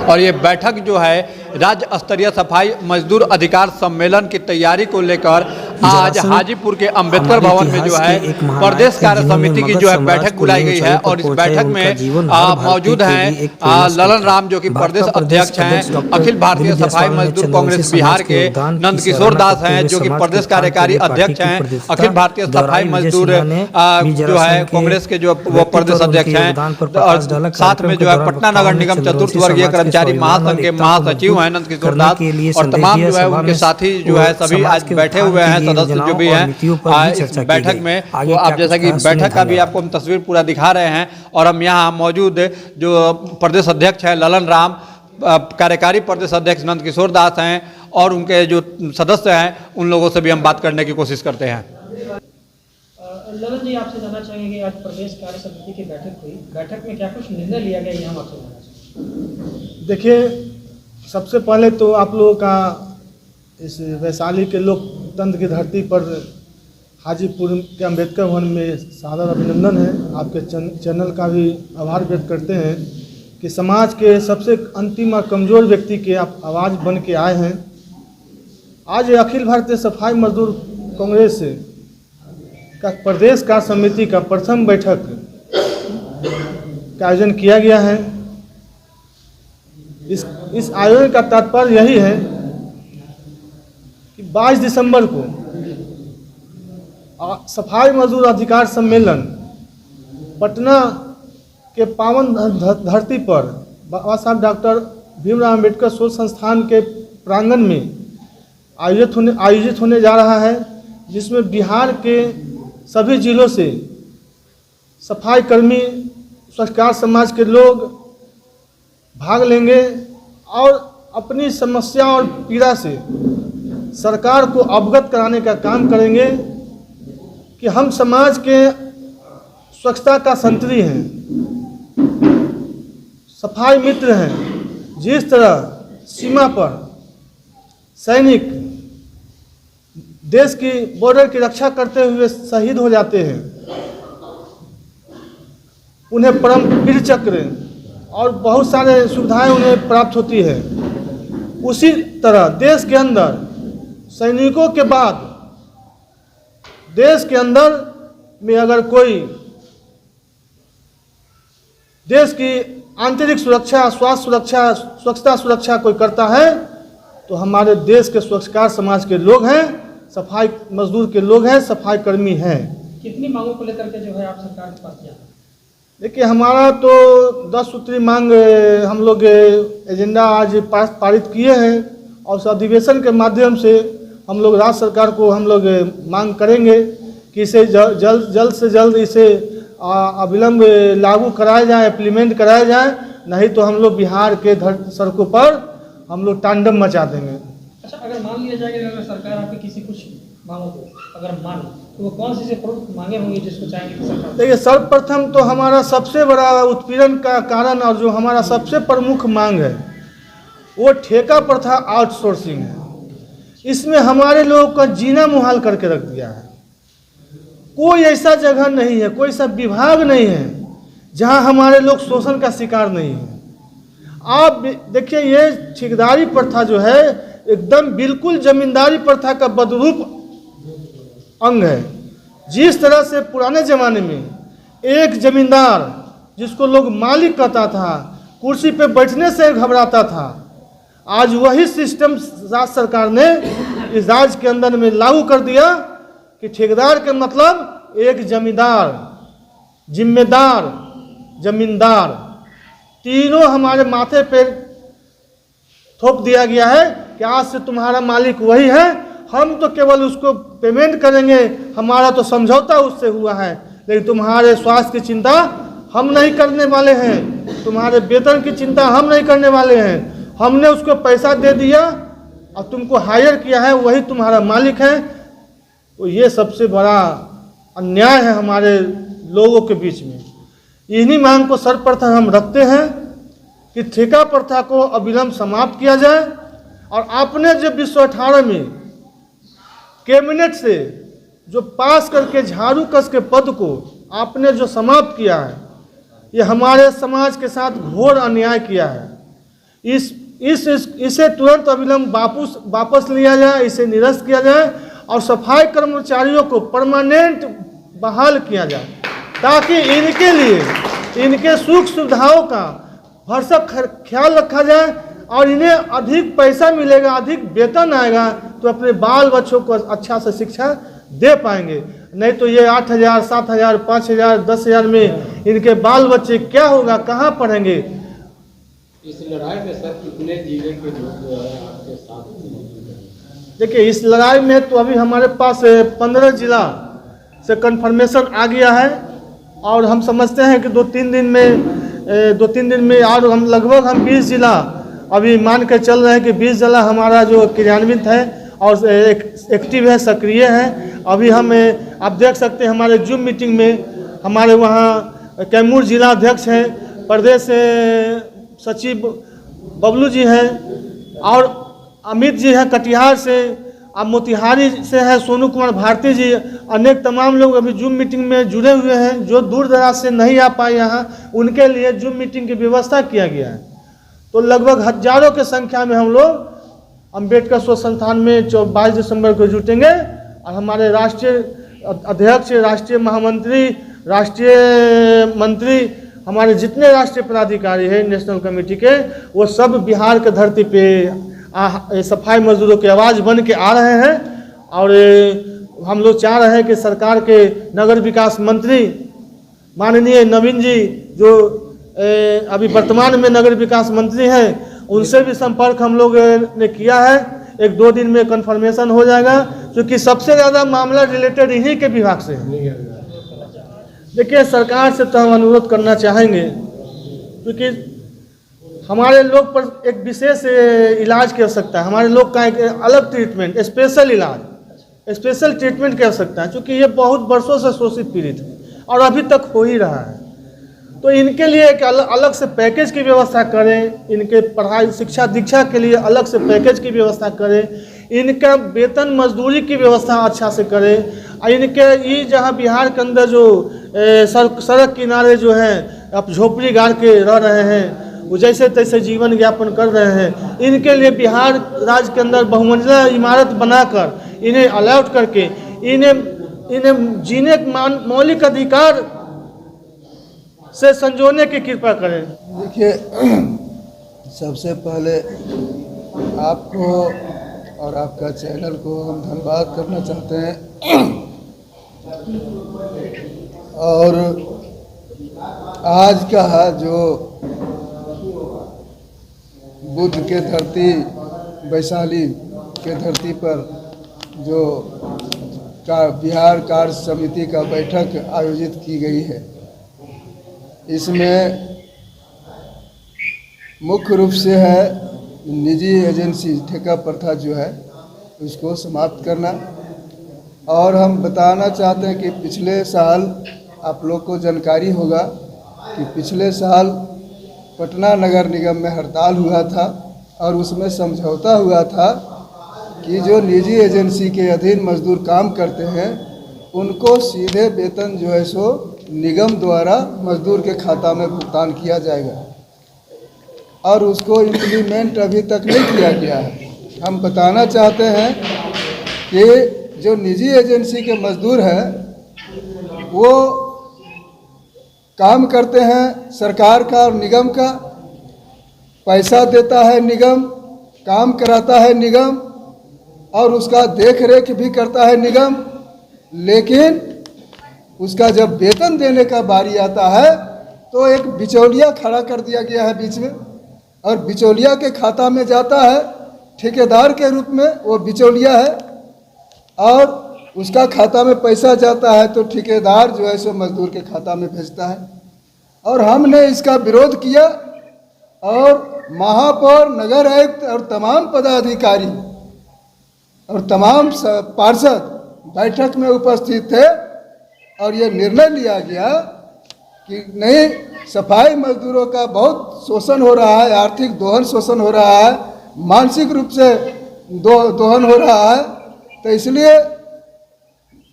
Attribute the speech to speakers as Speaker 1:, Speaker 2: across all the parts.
Speaker 1: और ये बैठक जो है राज्य स्तरीय सफाई मजदूर अधिकार सम्मेलन की तैयारी को लेकर आज हाजीपुर के अंबेडकर भवन में जो है प्रदेश कार्य समिति की जो है बैठक बुलाई गई है। और इस बैठक में मौजूद हैं ललन राम जो कि प्रदेश अध्यक्ष हैं, अखिल भारतीय सफाई मजदूर कांग्रेस बिहार के नंद किशोर दास हैं जो कि प्रदेश कार्यकारी अध्यक्ष हैं, अखिल भारतीय सफाई मजदूर जो है कांग्रेस के जो वो प्रदेश अध्यक्ष हैं, और साथ में जो है पटना नगर निगम चतुर्थ वर्गीय कर्मचारी महासंघ के महासचिव हैं नंद किशोर दास, और तमाम जो है उनके साथी जो है सभी आज बैठे हुए हैं सदस्य जो भी हैं इस बैठक में। तो आप जैसा कि बैठक का भी आपको हम तस्वीर पूरा दिखा रहे हैं, और हम यहाँ मौजूद जो प्रदेश अध्यक्ष है ललन राम, कार्यकारी प्रदेश अध्यक्ष नंद किशोर दास हैं और उनके जो सदस्य हैं उन लोगों से भी हम बात करने की कोशिश करते हैं।
Speaker 2: ललन जी, आपसे जानना चाहेंगे कि आज प्रदेश कार्य समिति की बैठक हुई, बैठक में क्या कुछ निर्णय लिया गया, यहाँ आपसे जानना चाहेंगे।
Speaker 3: देखिए, सबसे पहले तो आप लोगों का इस वैशाली के लोकतंत्र की धरती पर हाजीपुर के अंबेडकर भवन में सादर अभिनंदन है। आपके चैनल का भी आभार व्यक्त करते हैं कि समाज के सबसे अंतिम और कमज़ोर व्यक्ति के आप आवाज़ बन के आए हैं। आज अखिल भारतीय सफाई मजदूर कांग्रेस का प्रदेश कार्य समिति का प्रथम बैठक का आयोजन किया गया है। इस आयोजन का तात्पर्य यही है कि 22 दिसंबर को सफाई मजदूर अधिकार सम्मेलन पटना के पावन धरती पर बाबा साहब डॉक्टर भीमराव अम्बेडकर शोध संस्थान के प्रांगण में आयोजित होने जा रहा है, जिसमें बिहार के सभी जिलों से सफाई कर्मी, स्वच्छकार समाज के लोग भाग लेंगे और अपनी समस्या और पीड़ा से सरकार को अवगत कराने का काम करेंगे कि हम समाज के स्वच्छता का संतरी हैं, सफाई मित्र हैं। जिस तरह सीमा पर सैनिक देश की बॉर्डर की रक्षा करते हुए शहीद हो जाते हैं, उन्हें परमवीर चक्र और बहुत सारे सुविधाएं उन्हें प्राप्त होती है, उसी तरह देश के अंदर सैनिकों के बाद देश के अंदर में अगर कोई देश की आंतरिक सुरक्षा, स्वास्थ्य सुरक्षा, स्वच्छता सुरक्षा कोई करता है तो हमारे देश के स्वच्छकार समाज के लोग हैं, सफाई मजदूर के लोग हैं, सफाई कर्मी हैं।
Speaker 2: कितनी मांगों को लेकर के जो है आप सरकार के पास जाए?
Speaker 3: देखिए, हमारा तो 10 सूत्री मांग हम लोग एजेंडा आज पारित किए हैं और उस अधिवेशन के माध्यम से हम लोग राज्य सरकार को हम लोग मांग करेंगे कि इसे जल्द से जल्द इसे अविलंब लागू कराया जाए, इम्प्लीमेंट कराया जाए, नहीं तो हम लोग बिहार के सड़कों पर हम लोग तांडव मचा देंगे।
Speaker 2: अच्छा, अगर मान लिया जाए कि अगर सरकार आपकी किसी कुछ मांगों को अगर मान तो वो कौन सी प्रमुख मांगे होंगी जिसको चाहेंगे कि सरकार?
Speaker 3: देखिए, सर्वप्रथम तो हमारा सबसे बड़ा उत्पीड़न का कारण और जो हमारा सबसे प्रमुख मांग है वो ठेका प्रथा आउटसोर्सिंग है। इसमें हमारे लोगों का जीना मुहाल करके रख दिया है। कोई ऐसा जगह नहीं है, कोई ऐसा विभाग नहीं है जहां हमारे लोग शोषण का शिकार नहीं है। आप देखिए, ये ठेकेदारी प्रथा जो है एकदम बिल्कुल जमींदारी प्रथा का बदरूप अंग है। जिस तरह से पुराने ज़माने में एक जमींदार जिसको लोग मालिक कहता था, कुर्सी पे बैठने से घबराता था, आज वही सिस्टम राज्य सरकार ने इस राज्य के अंदर में लागू कर दिया कि ठेकेदार के मतलब एक जमींदार, जिम्मेदार, जमींदार, तीनों हमारे माथे पे थोप दिया गया है कि आज से तुम्हारा मालिक वही है, हम तो केवल उसको पेमेंट करेंगे, हमारा तो समझौता उससे हुआ है, लेकिन तुम्हारे स्वास्थ्य की चिंता हम नहीं करने वाले हैं, तुम्हारे वेतन की चिंता हम नहीं करने वाले हैं। हमने उसको पैसा दे दिया और तुमको हायर किया है, वही तुम्हारा मालिक है। तो ये सबसे बड़ा अन्याय है हमारे लोगों के बीच में। इन्हीं मांग को सर्वप्रथम हम रखते हैं कि ठेका प्रथा को अविलंब समाप्त किया जाए। और आपने जो 2018 में कैबिनेट से जो पास करके झाड़ू कस के पद को आपने जो समाप्त किया है, ये हमारे समाज के साथ घोर अन्याय किया है। इसे तुरंत अविलंब वापस लिया जाए, इसे निरस्त किया जाए और सफाई कर्मचारियों को परमानेंट बहाल किया जाए, ताकि इनके लिए इनके सुख सुविधाओं का भरसक ख्याल रखा जाए और इन्हें अधिक पैसा मिलेगा, अधिक वेतन आएगा तो अपने बाल बच्चों को अच्छा से शिक्षा दे पाएंगे। नहीं तो ये 8,000, 7,000, 5,000, 10,000 में इनके बाल बच्चे क्या होगा, कहाँ पढ़ेंगे।
Speaker 4: इस लड़ाई में सर कितने जिले के लोग जो है आपके साथ?
Speaker 3: देखिए, इस लड़ाई में तो अभी हमारे पास 15 जिला से कंफर्मेशन आ गया है और हम समझते हैं कि 2-3 दिन में और हम लगभग 20 जिला अभी मान के चल रहे हैं कि 20 जिला हमारा जो क्रियान्वित है और एक्टिव है, सक्रिय है। अभी हम आप देख सकते हैं हमारे जूम मीटिंग में हमारे वहाँ कैमूर जिला अध्यक्ष हैं, प्रदेश सचिव बबलू जी हैं और अमित जी हैं कटिहार से, अब मोतिहारी से है सोनू कुमार भारती जी, अनेक तमाम लोग अभी जूम मीटिंग में जुड़े हुए हैं। जो दूर दराज से नहीं आ पाए यहाँ, उनके लिए जूम मीटिंग की व्यवस्था किया गया है। तो लगभग हजारों की संख्या में हम लोग अम्बेडकर शोध संस्थान में 22 दिसंबर को जुटेंगे और हमारे राष्ट्रीय अध्यक्ष, राष्ट्रीय महामंत्री, राष्ट्रीय मंत्री, हमारे जितने राष्ट्रीय पदाधिकारी हैं नेशनल कमेटी के, वो सब बिहार के धरती पे सफाई मजदूरों की आवाज़ बन के आ रहे हैं। और हम लोग चाह रहे हैं कि सरकार के नगर विकास मंत्री माननीय नवीन जी, जो अभी वर्तमान में नगर विकास मंत्री हैं, उनसे भी संपर्क हम लोग ने किया है। 1-2 दिन में कंफर्मेशन हो जाएगा, क्योंकि सबसे ज़्यादा मामला रिलेटेड इन्हीं के विभाग से है। देखिए, सरकार से तो हम अनुरोध करना चाहेंगे, क्योंकि हमारे लोग पर एक विशेष इलाज की आवश्यकता है, हमारे लोग का एक अलग ट्रीटमेंट, स्पेशल इलाज, स्पेशल ट्रीटमेंट की आवश्यकता है, क्योंकि ये बहुत वर्षों से शोषित पीड़ित है और अभी तक हो ही रहा है। तो इनके लिए एक अलग से पैकेज की व्यवस्था करें, इनके पढ़ाई शिक्षा दीक्षा के लिए अलग से पैकेज की व्यवस्था करें, इनका वेतन मजदूरी की व्यवस्था अच्छा से करें। और इनके ये जहाँ बिहार के अंदर जो सड़क किनारे जो हैं अब झोपड़ी गाड़ के रह रहे हैं, वो जैसे तैसे जीवन यापन कर रहे हैं, इनके लिए बिहार राज्य के अंदर बहुमंजिला इमारत बनाकर इन्हें अलॉट करके इन्हें जीने के मौलिक अधिकार से संजोने की कृपा करें।
Speaker 5: देखिए, सबसे पहले आपको और आपका चैनल को हम धन्यवाद करना चाहते हैं। और आज का जो बुद्ध के धरती, वैशाली के धरती पर जो बिहार कार्य समिति का बैठक आयोजित की गई है, इसमें मुख्य रूप से है निजी एजेंसी ठेका प्रथा जो है उसको समाप्त करना। और हम बताना चाहते हैं कि पिछले साल आप लोग को जानकारी होगा कि पिछले साल पटना नगर निगम में हड़ताल हुआ था और उसमें समझौता हुआ था कि जो निजी एजेंसी के अधीन मजदूर काम करते हैं उनको सीधे वेतन जो है सो निगम द्वारा मजदूर के खाता में भुगतान किया जाएगा, और उसको इम्प्लीमेंट अभी तक नहीं किया गया है। हम बताना चाहते हैं कि जो निजी एजेंसी के मजदूर हैं वो काम करते हैं सरकार का और निगम का, पैसा देता है निगम, काम कराता है निगम और उसका देख रेख भी करता है निगम, लेकिन उसका जब वेतन देने का बारी आता है तो एक बिचौलिया खड़ा कर दिया गया है बीच में, और बिचौलिया के खाता में जाता है ठेकेदार के रूप में, वो बिचौलिया है और उसका खाता में पैसा जाता है तो ठेकेदार जो है सो मजदूर के खाता में भेजता है। और हमने इसका विरोध किया और महापौर, नगर आयुक्त और तमाम पदाधिकारी और तमाम पार्षद बैठक में उपस्थित थे और ये निर्णय लिया गया कि नहीं, सफाई मजदूरों का बहुत शोषण हो रहा है, आर्थिक दोहन शोषण हो रहा है, मानसिक रूप से दोहन हो रहा है, तो इसलिए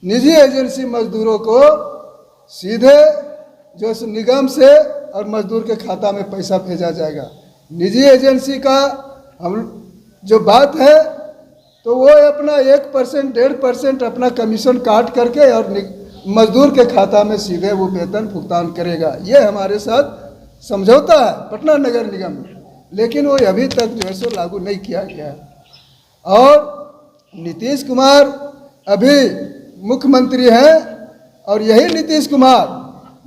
Speaker 5: निजी एजेंसी मजदूरों को सीधे जो निगम से और मजदूर के खाता में पैसा भेजा जाएगा। निजी एजेंसी का हम जो बात है तो वो अपना 1% 1.5% अपना कमीशन काट करके और मजदूर के खाता में सीधे वो वेतन भुगतान करेगा। ये हमारे साथ समझौता है पटना नगर निगम में, लेकिन वो अभी तक जो है सो लागू नहीं किया गया है। और नीतीश कुमार अभी मुख्यमंत्री हैं और यही नीतीश कुमार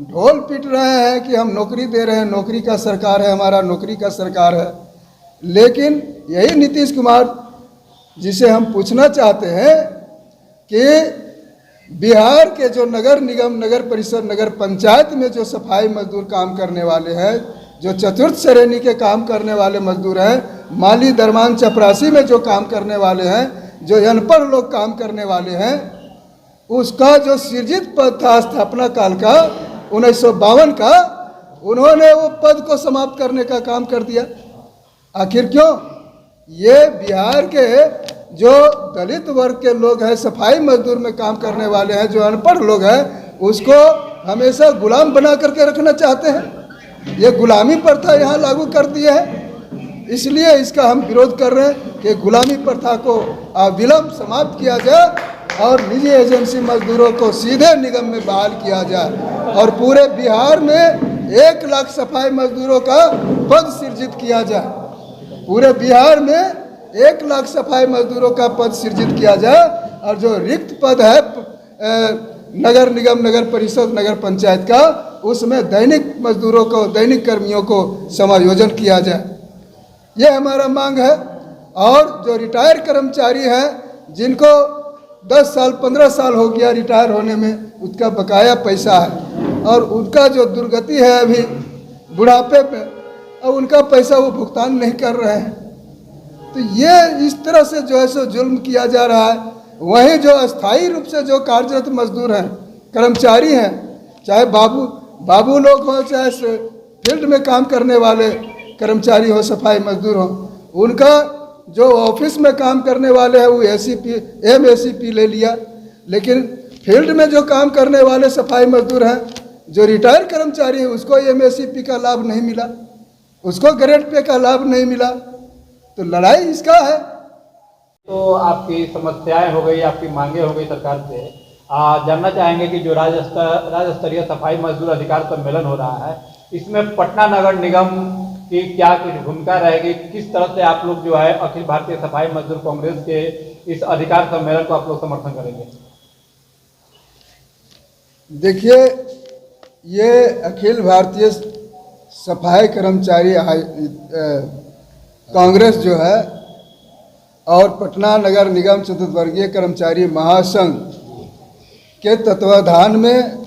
Speaker 5: ढोल पीट रहे हैं कि हम नौकरी दे रहे हैं, नौकरी का सरकार है, हमारा नौकरी का सरकार है। लेकिन यही नीतीश कुमार जिसे हम पूछना चाहते हैं कि बिहार के जो नगर निगम, नगर परिषद, नगर पंचायत में जो सफाई मजदूर काम करने वाले हैं, जो चतुर्थ श्रेणी के काम करने वाले मजदूर हैं, माली दरमान चपरासी में जो काम करने वाले हैं, जो अनपढ़ लोग काम करने वाले हैं, उसका जो सृजित पद था स्थापना काल का 1952 का, उन्होंने वो पद को समाप्त करने का काम कर दिया। आखिर क्यों? ये बिहार के जो दलित वर्ग के लोग हैं, सफाई मजदूर में काम करने वाले हैं, जो अनपढ़ लोग हैं, उसको हमेशा गुलाम बना करके रखना चाहते हैं। ये गुलामी प्रथा यहाँ लागू कर दिया है, इसलिए इसका हम विरोध कर रहे हैं कि गुलामी प्रथा को अविलंब समाप्त किया जाए और निजी एजेंसी मजदूरों को सीधे निगम में बहाल किया जाए और पूरे बिहार में 1 लाख सफाई मजदूरों का पद सृजित किया जाए। पूरे बिहार में 1 लाख सफाई मजदूरों का पद सृजित किया जाए और जो रिक्त पद है नगर निगम, नगर परिषद, नगर पंचायत का, उसमें दैनिक मजदूरों को, दैनिक कर्मियों को समायोजन किया जाए। ये हमारा मांग है। और जो रिटायर कर्मचारी हैं, जिनको 10 साल 15 साल हो गया रिटायर होने में, उसका बकाया पैसा है और उनका जो दुर्गति है अभी बुढ़ापे में, और उनका पैसा वो भुगतान नहीं कर रहे हैं। तो ये इस तरह से जो है सो जुल्म किया जा रहा है। वहीं जो अस्थायी रूप से जो कार्यरत मजदूर हैं, कर्मचारी हैं, चाहे बाबू लोग हों, चाहे फील्ड में काम करने वाले कर्मचारी हो, सफाई मजदूर हो, उनका जो ऑफिस में काम करने वाले हैं वो MACP ले लिया, लेकिन फील्ड में जो काम करने वाले सफाई मजदूर हैं, जो रिटायर कर्मचारी है, उसको MACP का लाभ नहीं मिला, उसको ग्रेड पे का लाभ नहीं मिला। तो लड़ाई इसका है।
Speaker 1: तो आपकी समस्याएं हो गई, आपकी मांगे हो गई सरकार से। जानना चाहेंगे कि जो राज्य स्तरीय सफाई मजदूर अधिकार सम्मेलन हो रहा है, इसमें पटना नगर निगम की क्या कुछ भूमिका रहेगी? किस तरह से आप लोग जो है अखिल भारतीय सफाई मजदूर कांग्रेस के इस अधिकार सम्मेलन को आप लोग समर्थन करेंगे?
Speaker 5: देखिए, ये अखिल भारतीय सफाई कर्मचारी कांग्रेस जो है और पटना नगर निगम चतुर्थवर्गीय कर्मचारी महासंघ के तत्वाधान में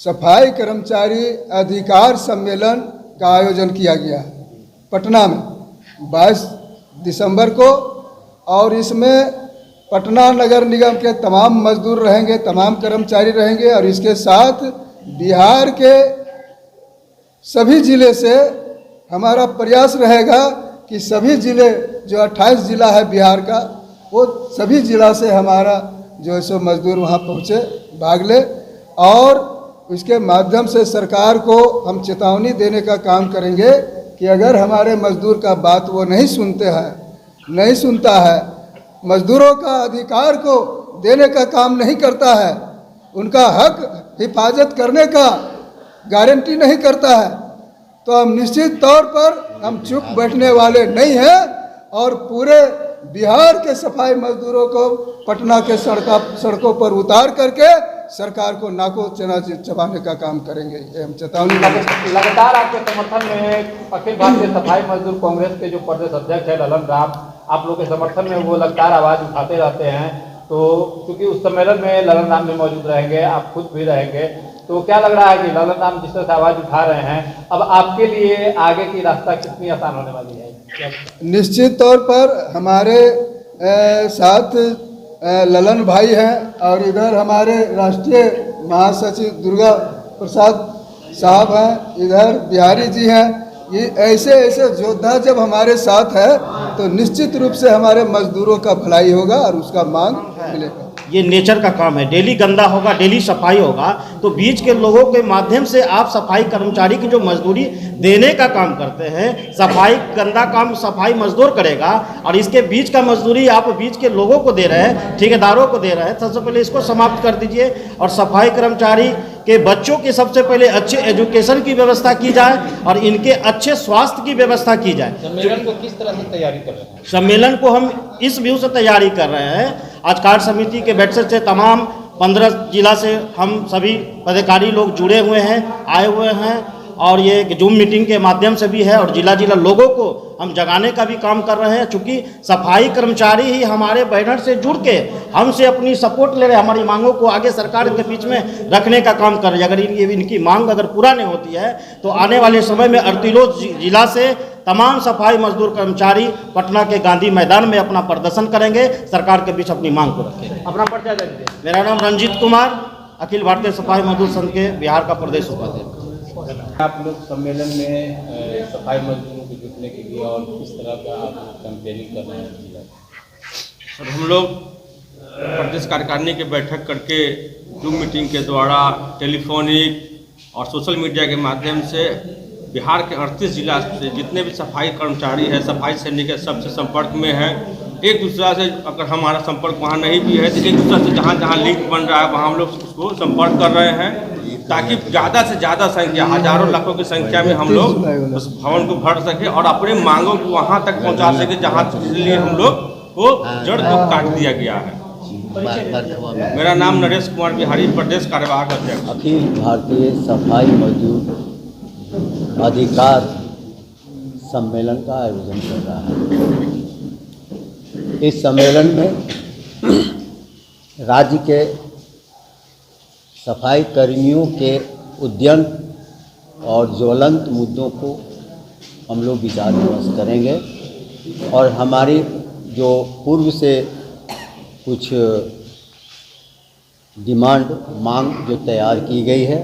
Speaker 5: सफाई कर्मचारी अधिकार सम्मेलन का आयोजन किया गया पटना में 22 दिसंबर को। और इसमें पटना नगर निगम के तमाम मजदूर रहेंगे, तमाम कर्मचारी रहेंगे और इसके साथ बिहार के सभी ज़िले से हमारा प्रयास रहेगा कि सभी ज़िले, जो 28 ज़िला है बिहार का, वो सभी ज़िला से हमारा जो है सो मजदूर वहाँ पहुँचे, भाग ले। और उसके माध्यम से सरकार को हम चेतावनी देने का काम करेंगे कि अगर हमारे मजदूर का बात वो नहीं सुनता है, मजदूरों का अधिकार को देने का काम नहीं करता है, उनका हक हिफाजत करने का गारंटी नहीं करता है, तो हम निश्चित तौर पर हम चुप बैठने वाले नहीं हैं और पूरे बिहार के सफाई मजदूरों को पटना के सड़कों पर उतार करके सरकार को नाको चबाने का काम करेंगे। ये हम चेतावनी।
Speaker 1: लगातार आपके समर्थन में अखिल भारतीय सफाई मजदूर कांग्रेस के जो प्रदेश अध्यक्ष है ललन राम, आप लोग के समर्थन में वो लगातार आवाज़ उठाते रहते हैं। तो क्योंकि उस सम्मेलन में ललन राम भी मौजूद रहेंगे, आप खुद भी रहेंगे, तो क्या लग रहा है कि ललन राम जिस तरह से आवाज़ उठा रहे हैं, अब आपके लिए आगे की रास्ता कितनी आसान होने वाली है?
Speaker 5: निश्चित तौर पर हमारे साथ ललन भाई हैं और इधर हमारे राष्ट्रीय महासचिव दुर्गा प्रसाद साहब हैं, इधर बिहारी जी हैं। ये ऐसे योद्धा जब हमारे साथ है तो निश्चित रूप से हमारे मजदूरों का भलाई होगा और उसका मांग मिलेगा।
Speaker 6: ये नेचर का काम है, डेली गंदा होगा, डेली सफाई होगा, तो बीच के लोगों के माध्यम से आप सफाई कर्मचारी की जो मजदूरी देने का काम करते हैं, सफाई गंदा काम सफाई मजदूर करेगा और इसके बीच का मजदूरी आप बीच के लोगों को दे रहे हैं, ठेकेदारों को दे रहे हैं। सबसे पहले इसको समाप्त कर दीजिए और सफाई कर्मचारी के बच्चों की सबसे पहले अच्छे एजुकेशन की व्यवस्था की जाए और इनके अच्छे स्वास्थ्य की व्यवस्था की जाए।
Speaker 4: सम्मेलन को किस तरह से तैयारी कर रहे हैं?
Speaker 6: सम्मेलन को हम इस व्यू से तैयारी कर रहे हैं, आज कार्य समिति के बैठक से तमाम 15 जिला से हम सभी पदाधिकारी लोग जुड़े हुए हैं, आए हुए हैं और ये एक जूम मीटिंग के माध्यम से भी है और जिला जिला लोगों को हम जगाने का भी काम कर रहे हैं। चूँकि सफाई कर्मचारी ही हमारे बैनर से जुड़ के हमसे अपनी सपोर्ट ले रहे हैं, हमारी मांगों को आगे सरकार के बीच में रखने का काम कर रहे हैं। अगर इनकी मांग अगर पूरा नहीं होती है तो आने वाले समय में अड़तीलों जिला से तमाम सफाई मजदूर कर्मचारी पटना के गांधी मैदान में अपना प्रदर्शन करेंगे, सरकार के बीच अपनी मांग को रखेंगे।
Speaker 2: अपना परिचय दीजिए।
Speaker 6: मेरा नाम रंजीत कुमार, अखिल भारतीय सफाई मजदूर संघ के बिहार का प्रदेश उपाध्यक्ष।
Speaker 4: आप लोग सम्मेलन में सफाई मजदूरों को जुटने के लिए और किस तरह का आप कैंपेनिंग कर रहे हैं जिला?
Speaker 7: सर, हम लोग प्रदेश कार्यकारिणी की बैठक करके जूम मीटिंग के द्वारा टेलीफोनिक और सोशल मीडिया के माध्यम से बिहार के 38 जिला से जितने भी सफाई कर्मचारी हैं, सफाई सैनिक है, सबसे संपर्क में हैं। एक दूसरा से अगर हमारा संपर्क वहाँ नहीं भी है तो एक दूसरा से जहाँ जहाँ लिंक बन रहा है वहाँ हम लोग उसको संपर्क कर रहे हैं, ताकि ज़्यादा से ज़्यादा संख्या, हजारों लाखों की संख्या में हम लोग उस भवन को भर सके और अपने मांगों को वहाँ तक पहुँचा सके जहाँ लिए हम लोग को जड़ को काट दिया गया है। मेरा नाम नरेश कुमार बिहारी, प्रदेश कार्यवाहक अध्यक्ष।
Speaker 8: अखिल भारतीय सफाई मजदूर अधिकार सम्मेलन का आयोजन कर रहा है। इस सम्मेलन में राज्य के सफाई कर्मियों के उद्यम और ज्वलंत मुद्दों को हम लोग विचार विमर्श करेंगे और हमारी जो पूर्व से कुछ डिमांड मांग जो तैयार की गई है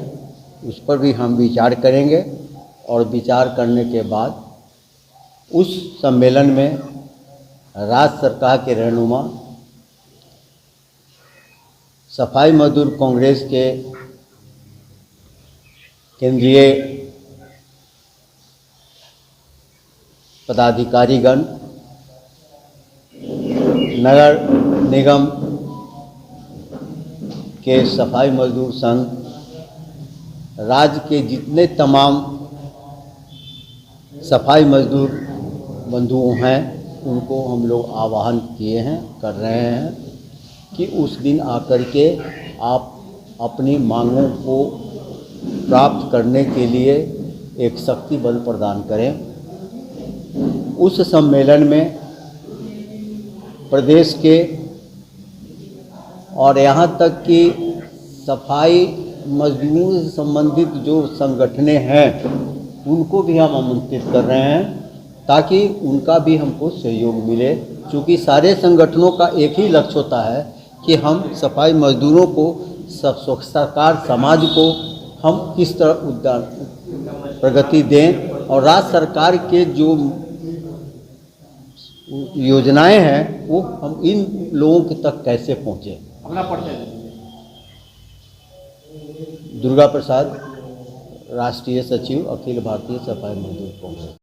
Speaker 8: उस पर भी हम विचार करेंगे और विचार करने के बाद उस सम्मेलन में राज्य सरकार के रहनुमा सफाई मजदूर कांग्रेस के केंद्रीय पदाधिकारीगण, नगर निगम के सफाई मजदूर संघ, राज्य के जितने तमाम सफाई मजदूर बंधुओं हैं उनको हम लोग आह्वान किए हैं, कर रहे हैं कि उस दिन आकर के आप अपनी मांगों को प्राप्त करने के लिए एक शक्ति बल प्रदान करें। उस सम्मेलन में प्रदेश के और यहाँ तक कि सफाई मजदूरों से संबंधित जो संगठनें हैं उनको भी हम आमंत्रित कर रहे हैं ताकि उनका भी हमको सहयोग मिले। क्योंकि सारे संगठनों का एक ही लक्ष्य होता है कि हम सफाई मजदूरों को, सरकार समाज को हम किस तरह प्रगति दें और राज्य सरकार के जो योजनाएं हैं वो हम इन लोगों के तक कैसे पहुँचे।
Speaker 2: अपना परिचय दीजिए।
Speaker 8: दुर्गा प्रसाद, राष्ट्रीय सचिव, अखिल भारतीय सफाई मजदूर कांग्रेस।